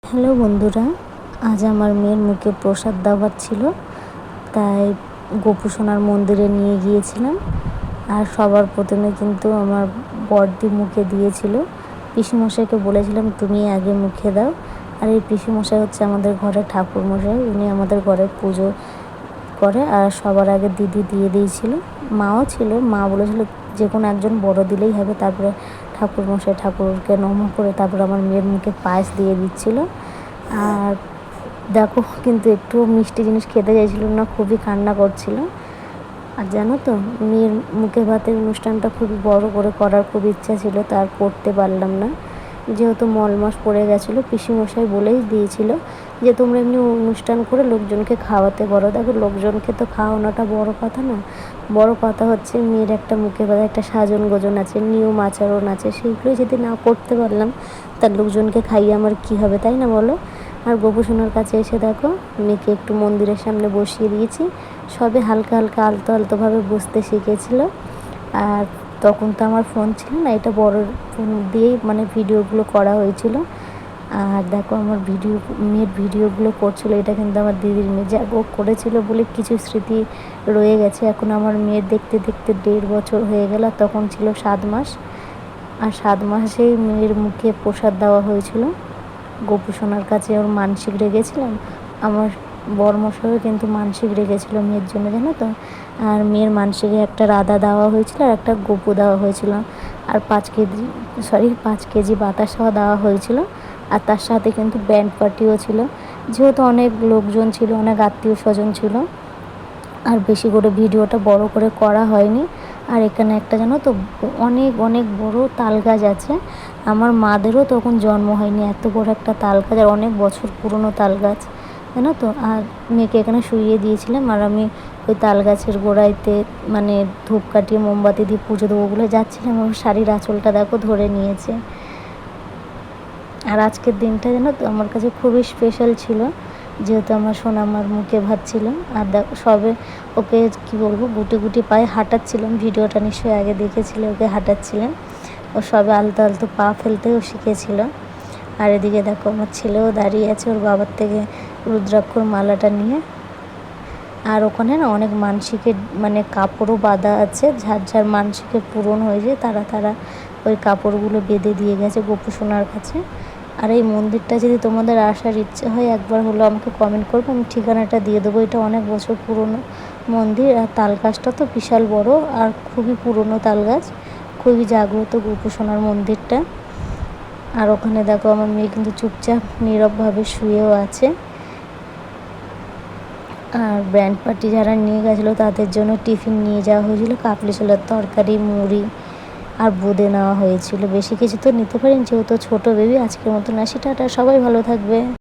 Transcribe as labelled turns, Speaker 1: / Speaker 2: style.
Speaker 1: Hello বন্ধুরা, আজ আমার মেয়ের মুখে প্রসাদ দেওয়ার ছিল, তাই গোপু সোনার মন্দিরে নিয়ে গিয়েছিলাম। আর সবার প্রথমে কিন্তু আমার বড়দি মুখে দিয়েছিল। পিসিমশাইকে বলেছিলাম তুমি আগে মুখে দাও। আর এই পিসিমশাই হচ্ছে আমাদের ঘরের ঠাকুরমশাই, উনি আমাদের ঘরে পুজো করে। আর সবার আগে দিদি দিয়ে দিয়েছিল, মাও ছিল। মা বলেছিল যে কোনো একজন বড় দিলেই হবে। তারপরে ঠাকুরমশাই ঠাকুরকে নমঃ করে তারপর আমার মেয়ের মুখে পায়েস দিয়ে দিচ্ছিল। আর দেখো কিন্তু একটু মিষ্টি জিনিস খেতে চাইছিল না, খুবই কান্না করছিল। আর জানো তো, মেয়ের মুখে ভাতের অনুষ্ঠানটা খুবই বড় করে করার খুব ইচ্ছা ছিল, তার করতে পারলাম না। যেহেতু মলমাস পড়ে গেছিলো, পিসিমশাই বলেই দিয়েছিল যে তোমরা এমনি অনুষ্ঠান করে লোকজনকে খাওয়াতে পারো। দেখো, লোকজনকে তো খাওয়ানোটা বড় কথা না, বড় কথা হচ্ছে মেয়ের একটা মুখে ভাতে একটা সাজন গোজন আছে, নিয়ম আচরণ আছে, সেইগুলোই যদি না করতে পারলাম তার লোকজনকে খাইয়ে আমার কী হবে, তাই না বলো? আর গোপু সোনার কাছে এসে দেখো মেয়েকে একটু মন্দিরের সামনে বসিয়ে দিয়েছি। সবে হালকা হালকা আলতো আলতোভাবে বসতে শিখেছিল। আর তখন তো আমার ফোন ছিল না, এটা বড় ফোন দিয়েই মানে ভিডিওগুলো করা হয়েছিল। আর দেখো আমার মেয়ের ভিডিওগুলো করছিল, এটা কিন্তু আমার দিদির মেয়ে, যা ও করেছিল বলে কিছু স্মৃতি রয়ে গেছে। এখন আমার মেয়ের দেখতে দেখতে 1.5 বছর হয়ে গেল, তখন ছিল 7 মাস। আর 7 মাসেই মেয়ের মুখে প্রসাদ দেওয়া হয়েছিল। গোপু সোনার কাছে ওর মানসিক রেখেছিলাম, আমার বড়মশাইও কিন্তু মানসিক রেখেছিল মেয়ের জন্য, জানো তো। আর মেয়ের মানসিকে একটা রাধা দেওয়া হয়েছিল আর একটা গোপু দেওয়া হয়েছিল। আর 5 কেজি বাতাসাও দেওয়া হয়েছিল। আর তার সাথে কিন্তু ব্যান্ড পার্টিও ছিল, যেহেতু অনেক লোকজন ছিল, অনেক আত্মীয় স্বজন ছিল। আর বেশি করে ভিডিওটা বড় করে করা হয়নি। আর এখানে একটা জানো তো অনেক অনেক বড় তাল গাছ আছে, আমার মাদেরও তখন জন্ম হয়নি এত বড় একটা তাল গাছ, আর অনেক বছর পুরনো তাল গাছ, জানো তো। আর মেয়েকে এখানে শুইয়ে দিয়েছিলাম, আর আমি ওই তাল গাছের গোড়াইতে মানে ধূপ কাটিয়ে মোমবাতি দিয়ে পুজো দেবো বলে যাচ্ছিলাম, আমার শাড়ির আঁচলটা দেখো ধরে নিয়েছে। আর আজকের দিনটা জানো তো আমার কাছে খুবই স্পেশাল ছিল, যেহেতু আমার সোনামার মুখে ভাত ছিল। আর দেখো সবে ওকে কি বলবো গুটি গুটি পায়ে হাঁটাচ্ছিলাম, ভিডিওটা নিশ্চয়ই আগে দেখেছিলে, ওকে হাঁটাচ্ছিলেন। ও সবে আলতো আলতো পা ফেলতেও শিখেছিল। আর এদিকে দেখো আমার ছেলেও দাঁড়িয়ে আছে ওর বাবার থেকে রুদ্রাক্ষর মালাটা নিয়ে। আর ওখানে না অনেক মানসিকের মানে কাপড়ও বাঁধা আছে, যার যার মানসিকের পূরণ হয়েছে তারা তারা ওই কাপড়গুলো বেঁধে দিয়ে গেছে গোপু সোনার কাছে। আর এই মন্দিরটা যদি তোমাদের আসার ইচ্ছে হয় একবার হলো আমাকে কমেন্ট করবে, আমি ঠিকানাটা দিয়ে দেবো। এটা অনেক বছর পুরনো মন্দির, আর তাল গাছটা তো বিশাল বড় আর খুবই পুরনো তাল গাছ, খুবই জাগ্রত গোপু সোনার মন্দিরটা। আর ওখানে দেখো আমার মেয়ে কিন্তু চুপচাপ নীরবভাবে শুয়েও আছে। আর ব্যান্ড পার্টি যারা নিয়ে গেছিলো তাদের জন্য টিফিন নিয়ে যাওয়া হয়েছিল, কাবলি ছোলার তরকারি, মুড়ি আর বোঁদে নেওয়া হয়েছিল। বেশি কিছু তো নিতে পারিনি, যেহেতু ছোটো বেবি। আজকের মতন আসি, টাটা, সবাই ভালো থাকবে।